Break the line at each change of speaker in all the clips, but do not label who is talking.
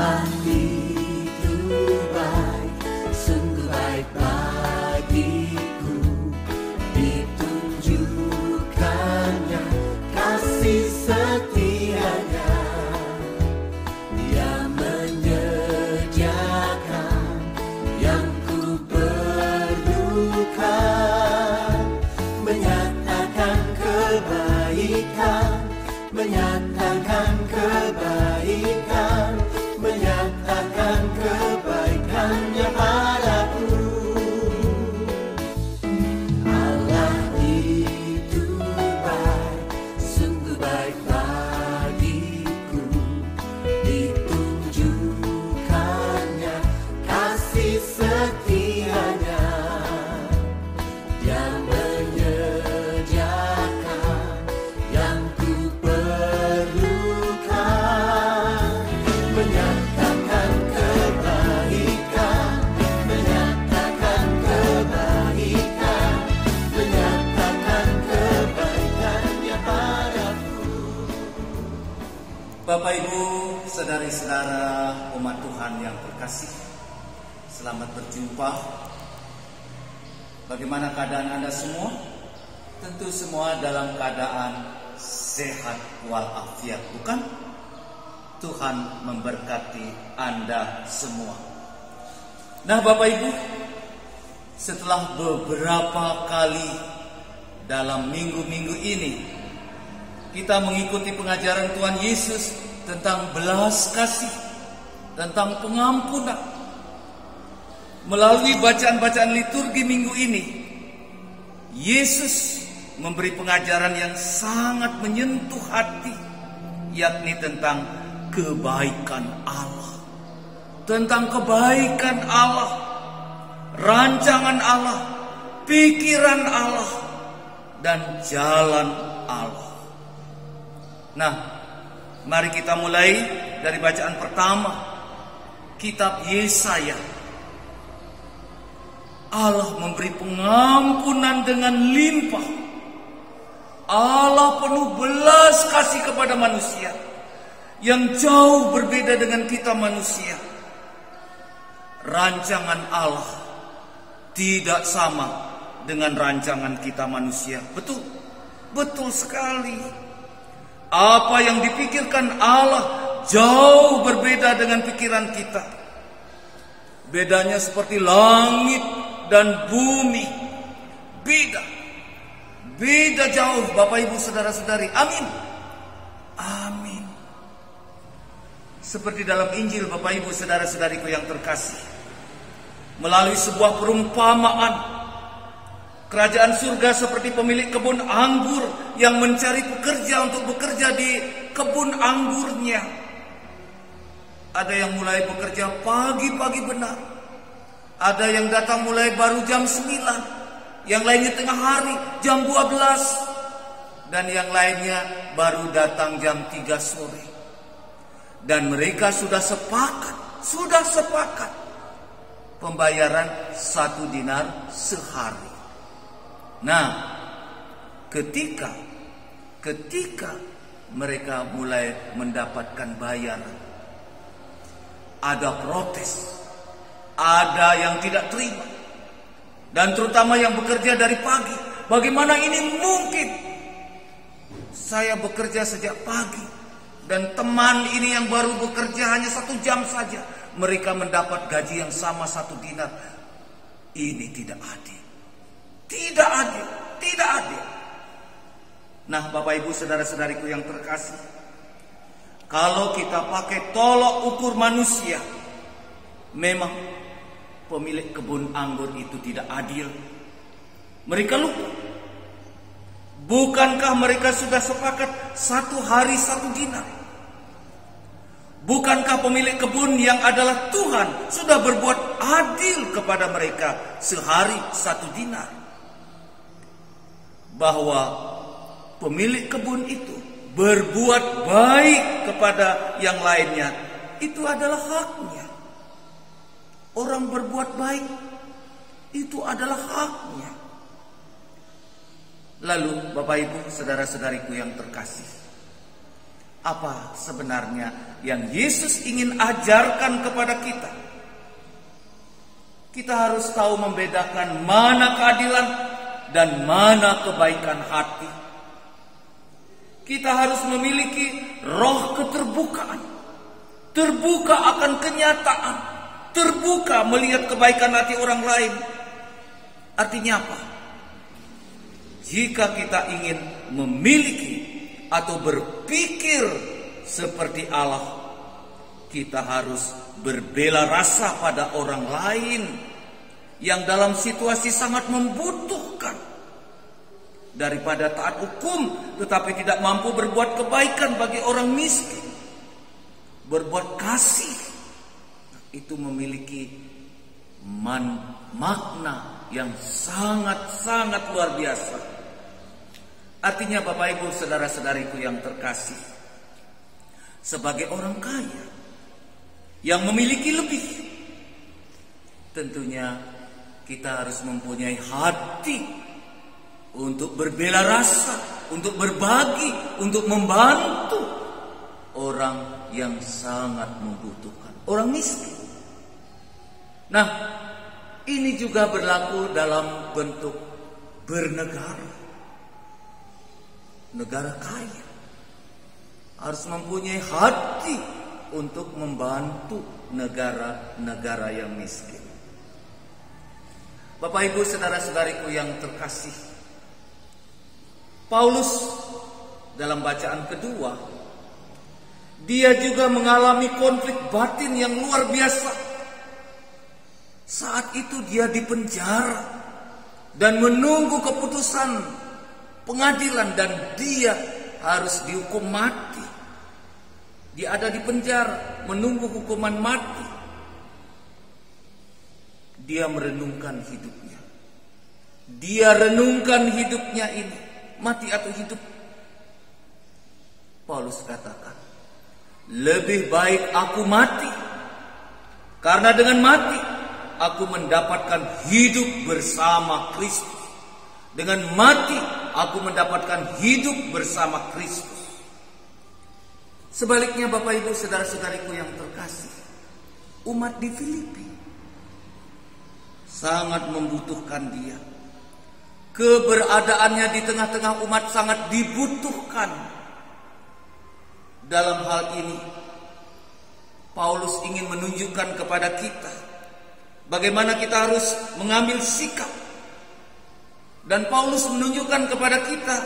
Allah itu baik, sungguh baik bagiku. Ditunjukkannya kasih setianya. Dia menyediakan yang ku perlukan, menyatakan kebaikan, menyatakan kebaikan, menyatakan kebaikannya padaku. Allah itu baik, sungguh baik bagiku. Ditunjukkannya kasih setianya. Dia menyediakan yang ku perlukan, menyatakan kebaikan, menyatakan kebaikan, menyatakan kebaikannya padaku.
Bapak Ibu, saudari-saudara umat Tuhan yang terkasih, selamat berjumpa. Bagaimana keadaan Anda semua? Tentu semua dalam keadaan sehat walafiat, bukan? Tuhan memberkati Anda semua. Nah Bapak Ibu, setelah beberapa kali dalam minggu-minggu ini kita mengikuti pengajaran Tuhan Yesus tentang belas kasih, tentang pengampunan. Melalui bacaan-bacaan liturgi minggu ini, Yesus memberi pengajaran yang sangat menyentuh hati, yakni tentang kebaikan Allah. Tentang kebaikan Allah, rancangan Allah, pikiran Allah, dan jalan Allah. Nah, mari kita mulai dari bacaan pertama, kitab Yesaya. Allah memberi pengampunan dengan limpah. Allah penuh belas kasih kepada manusia, yang jauh berbeda dengan kita manusia. Rancangan Allah tidak sama dengan rancangan kita manusia. Betul, betul sekali. Apa yang dipikirkan Allah jauh berbeda dengan pikiran kita. Bedanya seperti langit dan bumi. Beda jauh Bapak Ibu saudara-saudari. Amin. Amin. Seperti dalam Injil Bapak Ibu saudara-saudariku yang terkasih, melalui sebuah perumpamaan, kerajaan surga seperti pemilik kebun anggur yang mencari pekerja untuk bekerja di kebun anggurnya. Ada yang mulai bekerja pagi-pagi benar, ada yang datang mulai baru jam 9, yang lainnya tengah hari jam 12, dan yang lainnya baru datang jam 3 sore. Dan mereka sudah sepakat pembayaran 1 dinar sehari. Nah, ketika mereka mulai mendapatkan bayaran, ada protes, ada yang tidak terima, dan terutama yang bekerja dari pagi. Bagaimana ini mungkin? Saya bekerja sejak pagi, dan teman ini yang baru bekerja hanya 1 jam saja, mereka mendapat gaji yang sama 1 dinar. Ini tidak adil. Tidak adil. Nah Bapak Ibu saudara-saudariku yang terkasih, kalau kita pakai tolok ukur manusia, memang pemilik kebun anggur itu tidak adil. Mereka lupa. Bukankah mereka sudah sepakat 1 hari 1 dinar? Bukankah pemilik kebun yang adalah Tuhan sudah berbuat adil kepada mereka sehari 1 dinar? Bahwa pemilik kebun itu berbuat baik kepada yang lainnya, itu adalah haknya. Orang berbuat baik itu adalah haknya. Lalu Bapak Ibu saudara-saudariku yang terkasih, Apa sebenarnya yang Yesus ingin ajarkan kepada kita? Kita harus tahu membedakan mana keadilan dan mana kebaikan hati. Kita harus memiliki roh keterbukaan, terbuka akan kenyataan, terbuka melihat kebaikan hati orang lain. Artinya apa? Jika kita ingin memiliki atau berpikir seperti Allah, kita harus berbela rasa pada orang lain yang dalam situasi sangat membutuhkan, daripada taat hukum tetapi tidak mampu berbuat kebaikan bagi orang miskin. Berbuat kasih itu memiliki makna yang sangat-sangat luar biasa. Artinya Bapak Ibu saudara-saudariku yang terkasih, sebagai orang kaya yang memiliki lebih, tentunya kita harus mempunyai hati untuk berbela rasa, untuk berbagi, untuk membantu orang yang sangat membutuhkan, orang miskin. Nah, ini juga berlaku dalam bentuk bernegara. Negara kaya harus mempunyai hati untuk membantu negara-negara yang miskin. Bapak Ibu saudara-saudariku yang terkasih, Paulus dalam bacaan kedua, dia juga mengalami konflik batin yang luar biasa. Saat itu dia dipenjara dan menunggu keputusan pengadilan, dan dia harus dihukum mati. Dia ada di penjara menunggu hukuman mati. Dia merenungkan hidupnya. Dia renungkan hidupnya ini, mati atau hidup. Paulus katakan, lebih baik aku mati, karena dengan mati aku mendapatkan hidup bersama Kristus. Dengan mati aku mendapatkan hidup bersama Kristus. Sebaliknya Bapak Ibu saudara-saudariku yang terkasih, umat di Filipi sangat membutuhkan dia. Keberadaannya di tengah-tengah umat sangat dibutuhkan. Dalam hal ini Paulus ingin menunjukkan kepada kita bagaimana kita harus mengambil sikap. Dan Paulus menunjukkan kepada kita,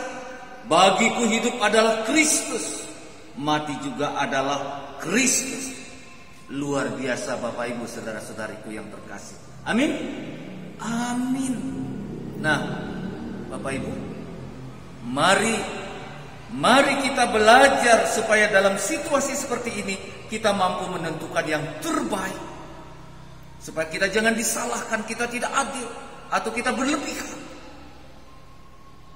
bagiku hidup adalah Kristus, mati juga adalah Kristus. Luar biasa Bapak Ibu saudara-saudariku yang terkasih. Amin. Amin. Nah, Bapak Ibu, mari kita belajar supaya dalam situasi seperti ini kita mampu menentukan yang terbaik. Supaya kita jangan disalahkan, kita tidak adil atau kita berlebihan.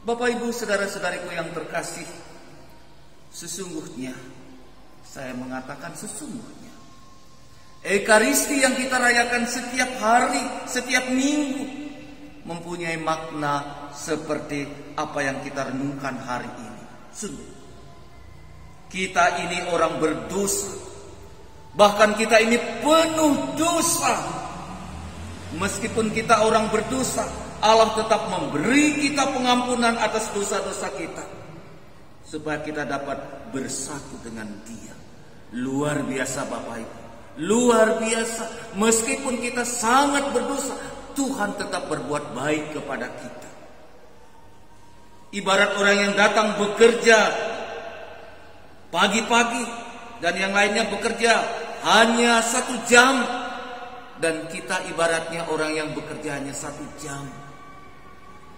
Bapak Ibu saudara-saudariku yang terkasih, sesungguhnya, saya mengatakan sesungguhnya, Ekaristi yang kita rayakan setiap hari, setiap minggu, mempunyai makna seperti apa yang kita renungkan hari ini. Sungguh, kita ini orang berdosa, bahkan kita ini penuh dosa. Meskipun kita orang berdosa, Allah tetap memberi kita pengampunan atas dosa-dosa kita, supaya kita dapat bersatu dengan Dia. Luar biasa Bapak Ibu, luar biasa. Meskipun kita sangat berdosa, Tuhan tetap berbuat baik kepada kita. Ibarat orang yang datang bekerja pagi-pagi dan yang lainnya bekerja hanya 1 jam, dan kita ibaratnya orang yang bekerja hanya 1 jam.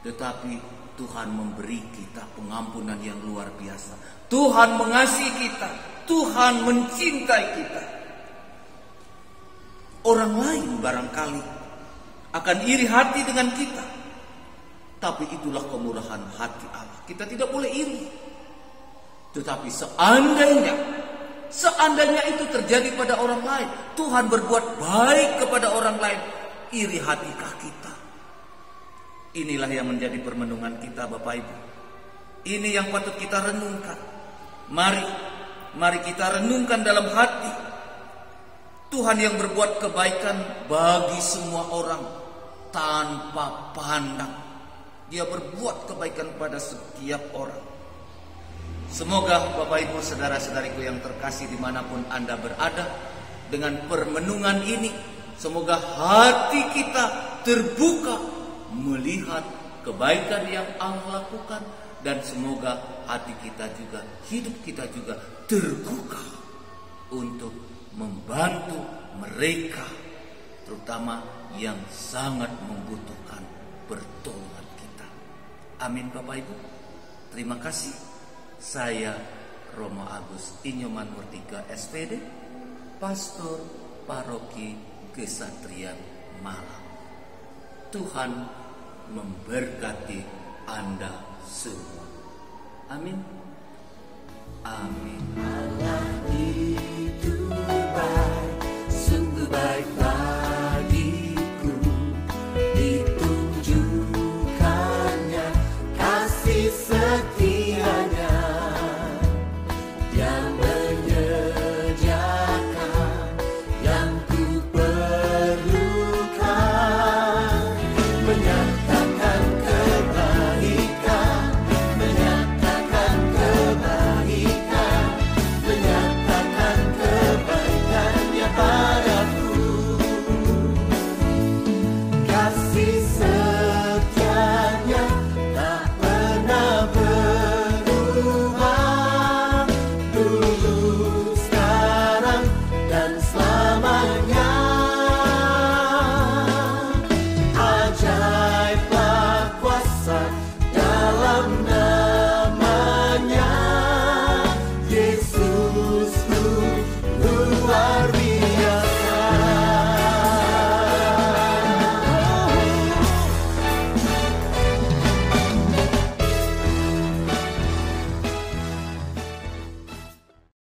Tetapi Tuhan memberi kita pengampunan yang luar biasa. Tuhan mengasihi kita, Tuhan mencintai kita. Orang lain barangkali akan iri hati dengan kita, tapi itulah kemurahan hati Allah. Kita tidak boleh iri. Tetapi seandainya itu terjadi pada orang lain, Tuhan berbuat baik kepada orang lain, iri hatikah kita? Inilah yang menjadi permenungan kita Bapak Ibu. Ini yang patut kita renungkan. Mari mari kita renungkan dalam hati. Tuhan yang berbuat kebaikan bagi semua orang tanpa pandang. Dia berbuat kebaikan pada setiap orang. Semoga Bapak Ibu saudara-saudariku yang terkasih dimanapun Anda berada, dengan permenungan ini semoga hati kita terbuka melihat kebaikan yang Allah lakukan, dan semoga hati kita juga, hidup kita juga terbuka untuk membantu mereka, terutama yang sangat membutuhkan pertolongan kita. Amin Bapak Ibu. Terima kasih. Saya Romo Agus Inyoman Murtika SPD, Pastor Paroki Kesatrian Malang. Tuhan memberkati Anda semua. Amin. Amin.
Allah